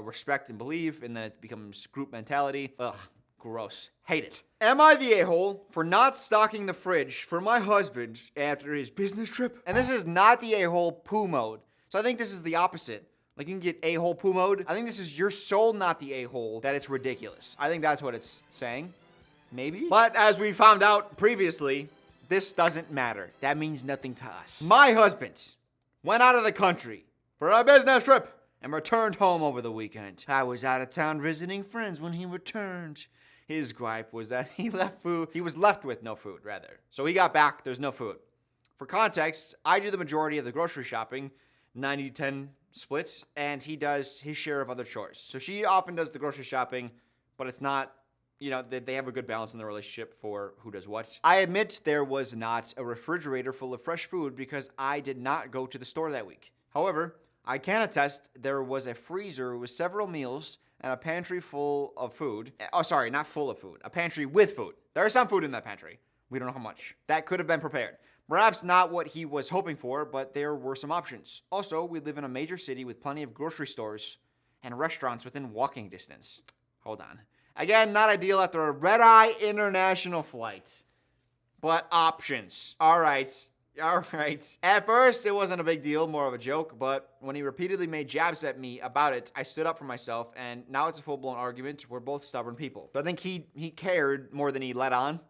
respect and believe, and then it becomes group mentality. Ugh, gross. Hate it. Am I the a-hole for not stocking the fridge for my husband after his business trip? And this is not the a-hole poo mode. So I think this is the opposite. Like, you can get a-hole poo mode. I think this is your soul, not the a-hole, that it's ridiculous. I think that's what it's saying. Maybe? But as we found out previously, this doesn't matter. That means nothing to us. My husband went out of the country for a business trip and returned home over the weekend. I was out of town visiting friends when he returned. His gripe was that he was left with no food, rather. So he got back, there's no food. For context, I do the majority of the grocery shopping, 90-10 splits, and he does his share of other chores. So she often does the grocery shopping, but it's not, you know, they have a good balance in the relationship for who does what. I admit there was not a refrigerator full of fresh food because I did not go to the store that week. However, I can attest there was a freezer with several meals and a pantry full of food. Oh, sorry, not full of food. A pantry with food. There is some food in that pantry. We don't know how much. That could have been prepared. Perhaps not what he was hoping for, but there were some options. Also, we live in a major city with plenty of grocery stores and restaurants within walking distance. Hold on. Again, not ideal after a red-eye international flight, but options. All right. At first, it wasn't a big deal, more of a joke, but when he repeatedly made jabs at me about it, I stood up for myself, and now it's a full-blown argument. We're both stubborn people. So I think he cared more than he let on,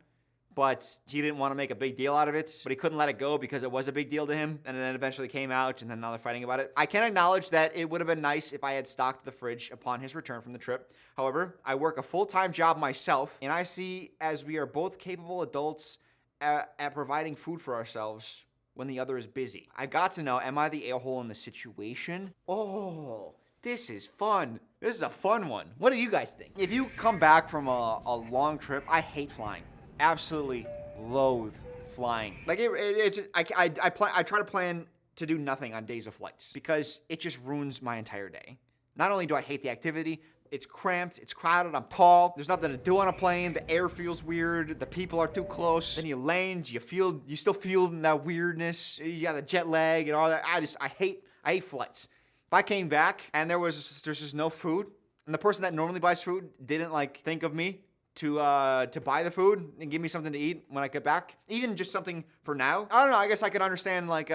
but he didn't want to make a big deal out of it, but he couldn't let it go because it was a big deal to him, and then eventually came out, and then now they're fighting about it. I can acknowledge that it would have been nice if I had stocked the fridge upon his return from the trip. However, I work a full-time job myself, and I see as we are both capable adults at providing food for ourselves, when the other is busy. I got to know, am I the a-hole in the situation? Oh, this is fun. This is a fun one. What do you guys think? If you come back from a long trip, I hate flying. Absolutely loathe flying. Like it's just, I try to plan to do nothing on days of flights because it just ruins my entire day. Not only do I hate the activity, it's cramped, it's crowded, I'm tall, there's nothing to do on a plane, the air feels weird, the people are too close, then you land, you still feel that weirdness, you got the jet lag and all that. I hate flights. If I came back and there's just no food, and the person that normally buys food didn't like think of me to buy the food and give me something to eat when I get back, even just something for now, I don't know, I guess I could understand like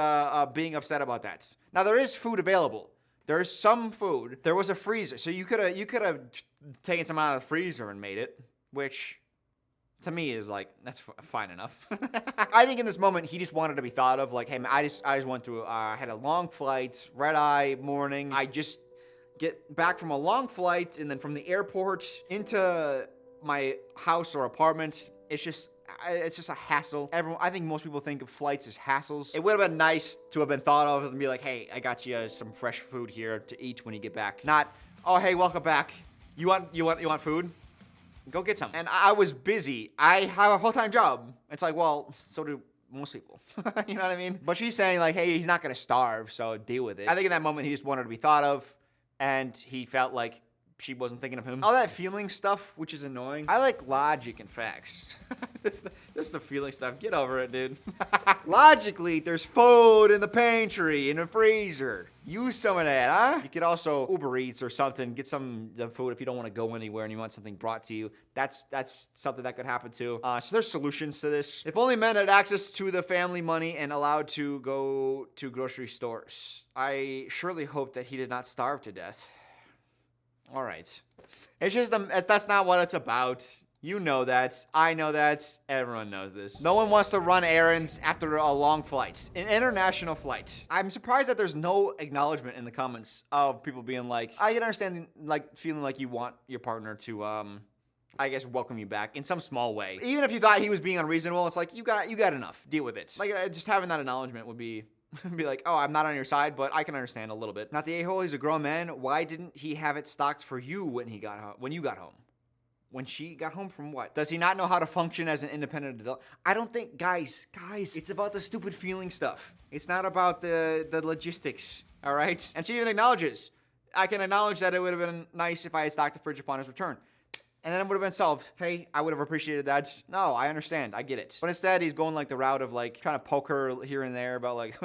being upset about that. Now there is food available. There's some food. There was a freezer, so you could have taken some out of the freezer and made it, which to me is like that's fine enough. I think in this moment he just wanted to be thought of. Like, hey, man, I just went through. Had a long flight, red eye morning. I just get back from a long flight, and then from the airport into my house or apartment. It's just a hassle. I think most people think of flights as hassles. It would have been nice to have been thought of and be like, hey, I got you some fresh food here to eat when you get back. Not, oh, hey, welcome back. You want food? Go get some. And I was busy. I have a full-time job. It's like, well, so do most people. You know what I mean? But she's saying like, hey, he's not gonna starve, so deal with it. I think in that moment he just wanted to be thought of, and he felt like she wasn't thinking of him. All that feeling stuff, which is annoying. I like logic and facts. This is the feeling stuff. Get over it, dude. Logically, there's food in the pantry, in the freezer. Use some of that, huh? You could also Uber Eats or something. Get some of the food if you don't want to go anywhere and you want something brought to you. That's something that could happen too. So there's solutions to this. If only men had access to the family money and allowed to go to grocery stores. I surely hope that he did not starve to death. All right. It's just, that's not what it's about. You know that. I know that. Everyone knows this. No one wants to run errands after a long flight. An international flight. I'm surprised that there's no acknowledgement in the comments of people being like, I can understand, like, feeling like you want your partner to, I guess, welcome you back in some small way. Even if you thought he was being unreasonable, it's like, you got enough. Deal with it. Like, just having that acknowledgement would be like, oh, I'm not on your side, but I can understand a little bit. Not the a-hole, he's a grown man. Why didn't he have it stocked for you when he got home? When you got home? When she got home from what? Does he not know how to function as an independent adult? I don't think, guys, it's about the stupid feeling stuff. It's not about the logistics, all right? And she even acknowledges, I can acknowledge that it would have been nice if I had stocked the fridge upon his return. And then it would have been solved. Hey, I would have appreciated that. No, I understand. I get it. But instead, he's going like the route of like trying to poke her here and there about like,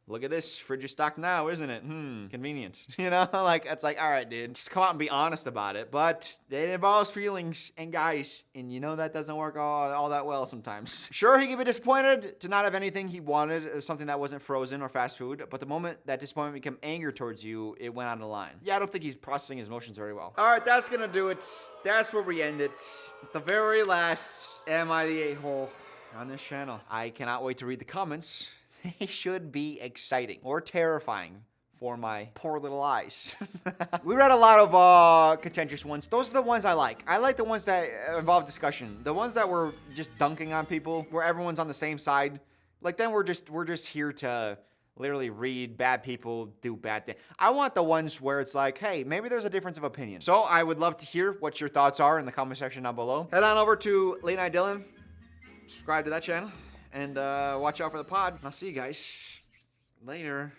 look at this, fridge is stocked now, isn't it? Convenient. You know, like it's like, all right, dude, just come out and be honest about it. But it involves feelings, and guys, and you know that doesn't work all that well sometimes. Sure, he could be disappointed to not have anything he wanted, something that wasn't frozen or fast food. But the moment that disappointment became anger towards you, it went on the line. Yeah, I don't think he's processing his emotions very well. All right, that's gonna do it. That's where we end it. The very last Am I the A-hole on this channel. I cannot wait to read the comments. They should be exciting or terrifying for my poor little eyes. We read a lot of contentious ones. Those are the ones I like. I like the ones that involve discussion. The ones that were just dunking on people, where everyone's on the same side. Like then we're just here to literally read bad people do bad things. I want the ones where it's like, hey, maybe there's a difference of opinion. So I would love to hear what your thoughts are in the comment section down below. Head on over to Late Night Dylan. Subscribe to that channel. And watch out for the pod. I'll see you guys later.